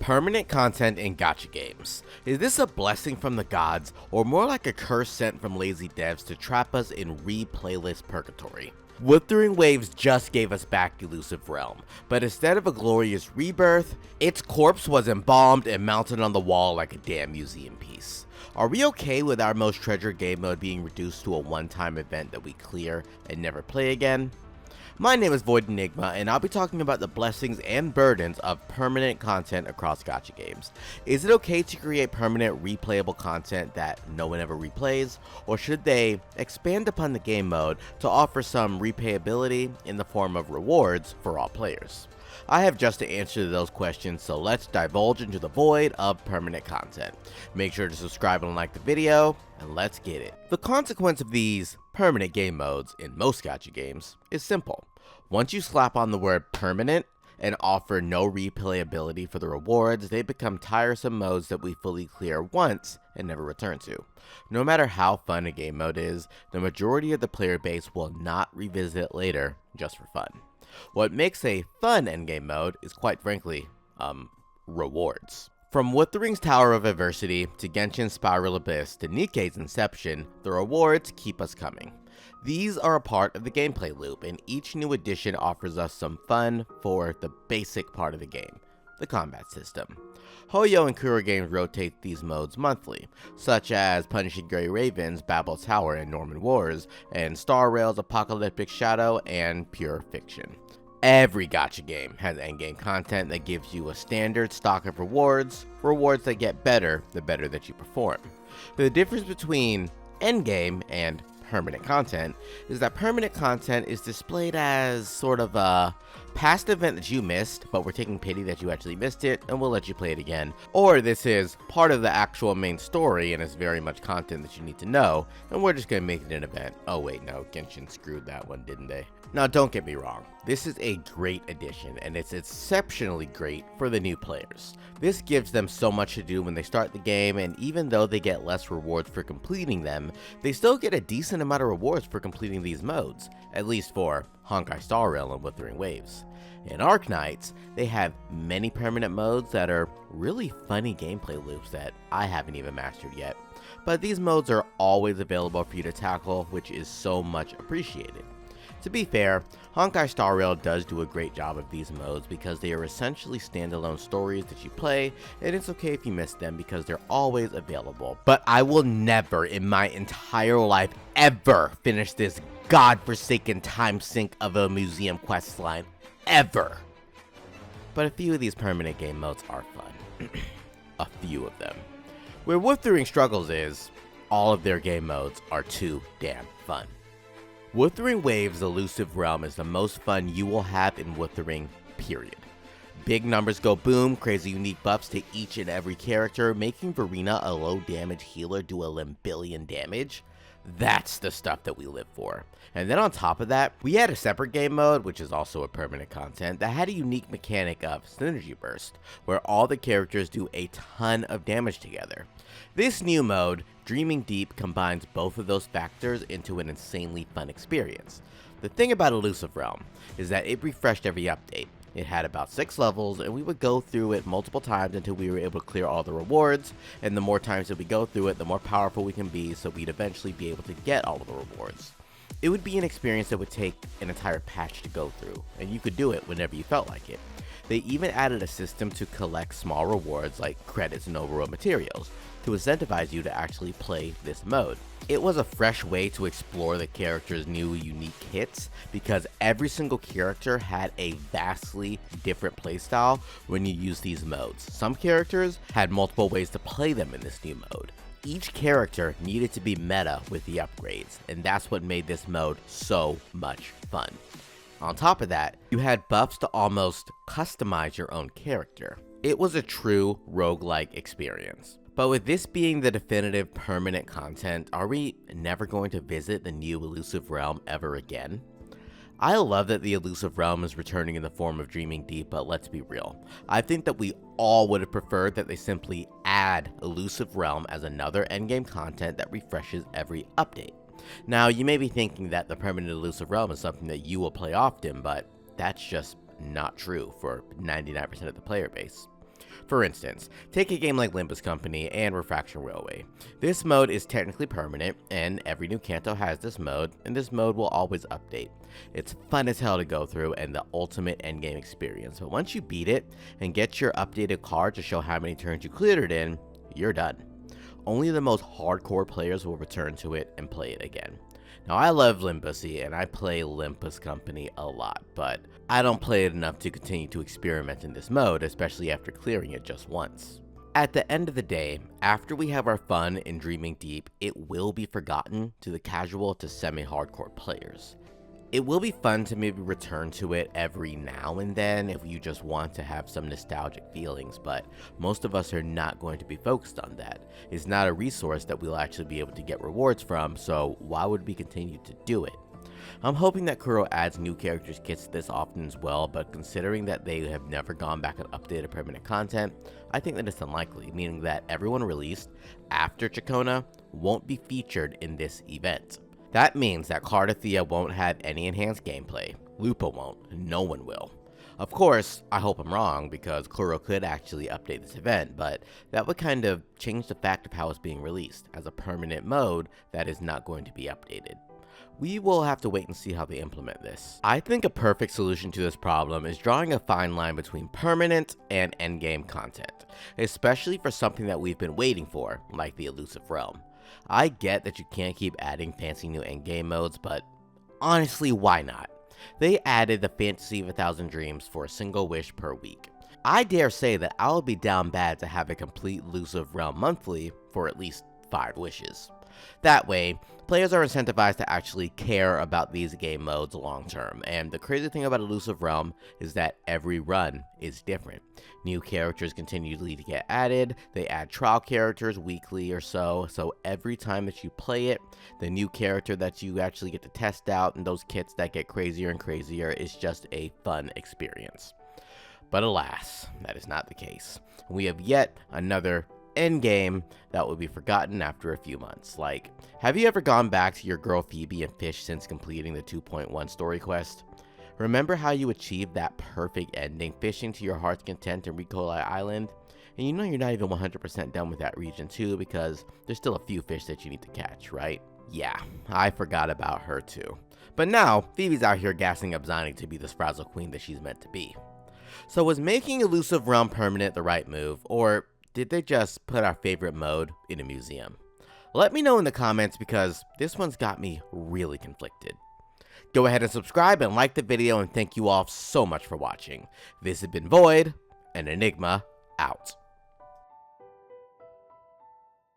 Permanent content in gacha games. Is this a blessing from the gods, or more like a curse sent from lazy devs to trap us in re-playlist purgatory? Wuthering Waves just gave us back Illusive Realm, but instead of a glorious rebirth, its corpse was embalmed and mounted on the wall like a damn museum piece. Are we okay with our most treasured game mode being reduced to a one-time event that we clear and never play again? My name is VoidEnigma, and I'll be talking about the blessings and burdens of permanent content across gacha games. Is it okay to create permanent replayable content that no one ever replays, or should they expand upon the game mode to offer some replayability in the form of rewards for all players? I have just the answer to those questions, so let's divulge into the void of permanent content. Make sure to subscribe and like the video, and let's get it. The consequence of these permanent game modes in most gacha games is simple. Once you slap on the word permanent and offer no replayability for the rewards, they become tiresome modes that we fully clear once and never return to. No matter how fun a game mode is, the majority of the player base will not revisit it later just for fun. What makes a fun endgame mode is, quite frankly, rewards. From Wuthering's Tower of Adversity to Genshin's Spiral Abyss to Nikke's Inception, the rewards keep us coming. These are a part of the gameplay loop, and each new edition offers us some fun for the basic part of the game, the combat system. Hoyo and Kura games rotate these modes monthly, such as Punishing Grey Raven's Babel Tower and Norman Wars, and Star Rail's Apocalyptic Shadow and Pure Fiction. Every gacha game has endgame content that gives you a standard stock of rewards that get better the better that you perform. But the difference between endgame and permanent content is that permanent content is displayed as sort of a past event that you missed, but we're taking pity that you actually missed it and we'll let you play it again. Or this is part of the actual main story and it's very much content that you need to know, and we're just gonna make it an event. Oh wait, no, Genshin screwed that one, didn't they? Now don't get me wrong, this is a great addition and it's exceptionally great for the new players. This gives them so much to do when they start the game, and even though they get less rewards for completing them, they still get a decent amount of rewards for completing these modes, at least for Honkai Star Rail and Wuthering Waves. In Arknights, they have many permanent modes that are really funny gameplay loops that I haven't even mastered yet, but these modes are always available for you to tackle, which is so much appreciated. To be fair, Honkai Star Rail does do a great job of these modes because they are essentially standalone stories that you play, and it's okay if you miss them because they're always available. But I will never in my entire life ever finish this godforsaken time sink of a museum questline. Ever. But a few of these permanent game modes are fun. A few of them. Where Wuthering struggles is, all of their game modes are too damn fun. Wuthering Waves' Illusive Realm is the most fun you will have in Wuthering, period. Big numbers go boom, crazy unique buffs to each and every character, making Verena a low damage healer do a limbillion damage. That's the stuff that we live for. And then on top of that, we had a separate game mode, which is also a permanent content, that had a unique mechanic of Synergy Burst, where all the characters do a ton of damage together. This new mode, Dreaming Deep, combines both of those factors into an insanely fun experience. The thing about Illusive Realm is that it refreshed every update. It had about 6 levels, and we would go through it multiple times until we were able to clear all the rewards, and the more times that we go through it, the more powerful we can be, so we'd eventually be able to get all of the rewards. It would be an experience that would take an entire patch to go through, and you could do it whenever you felt like it. They even added a system to collect small rewards like credits and overworld materials to incentivize you to actually play this mode. It was a fresh way to explore the character's new unique hits because every single character had a vastly different playstyle when you use these modes. Some characters had multiple ways to play them in this new mode. Each character needed to be meta with the upgrades, and that's what made this mode so much fun. On top of that, you had buffs to almost customize your own character. It was a true roguelike experience. But with this being the definitive permanent content, are we never going to visit the new Illusive Realm ever again? I love that the Illusive Realm is returning in the form of Dreaming Deep, but let's be real. I think that we all would have preferred that they simply add Illusive Realm as another endgame content that refreshes every update. Now, you may be thinking that the permanent Illusive Realm is something that you will play often, but that's just not true for 99% of the player base. For instance, take a game like Limbus Company and Refraction Railway. This mode is technically permanent, and every new Kanto has this mode, and this mode will always update. It's fun as hell to go through and the ultimate endgame experience, but once you beat it and get your updated card to show how many turns you cleared it in, you're done. Only the most hardcore players will return to it and play it again. Now, I love Limbusy and I play Limbus Company a lot, but I don't play it enough to continue to experiment in this mode, especially after clearing it just once. At the end of the day, after we have our fun in Dreaming Deep, it will be forgotten to the casual to semi-hardcore players. It will be fun to maybe return to it every now and then if you just want to have some nostalgic feelings, but most of us are not going to be focused on that. It's not a resource that we'll actually be able to get rewards from, so why would we continue to do it? I'm hoping that Kuro adds new characters kits this often as well, but considering that they have never gone back and updated permanent content, I think that it's unlikely, meaning that everyone released after Chakona won't be featured in this event. That means that Cardathea won't have any enhanced gameplay, Lupa won't, no one will. Of course, I hope I'm wrong because Kuro could actually update this event, but that would kind of change the fact of how it's being released, as a permanent mode that is not going to be updated. We will have to wait and see how they implement this. I think a perfect solution to this problem is drawing a fine line between permanent and endgame content, especially for something that we've been waiting for, like the Illusive Realm. I get that you can't keep adding fancy new endgame modes, but honestly, why not? They added the Fantasy of 1,000 Dreams for a single wish per week. I dare say that I'll be down bad to have a complete Illusive Realm monthly for at least 5 wishes. That way, players are incentivized to actually care about these game modes long term, and the crazy thing about Illusive Realm is that every run is different. New characters continually get added, they add trial characters weekly or so every time that you play it, the new character that you actually get to test out and those kits that get crazier and crazier is just a fun experience. But alas, that is not the case. We have yet another endgame that will be forgotten after a few months. Like, have you ever gone back to your girl Phoebe and fished since completing the 2.1 story quest? Remember how you achieved that perfect ending fishing to your heart's content in Rikolai Island? And you know you're not even 100% done with that region too because there's still a few fish that you need to catch, right? Yeah, I forgot about her too. But now, Phoebe's out here gassing up Zani to be this frazzle queen that she's meant to be. So was making Illusive Realm permanent the right move, or did they just put our favorite mode in a museum? Let me know in the comments because this one's got me really conflicted. Go ahead and subscribe and like the video, and thank you all so much for watching. This has been Void, and Enigma out.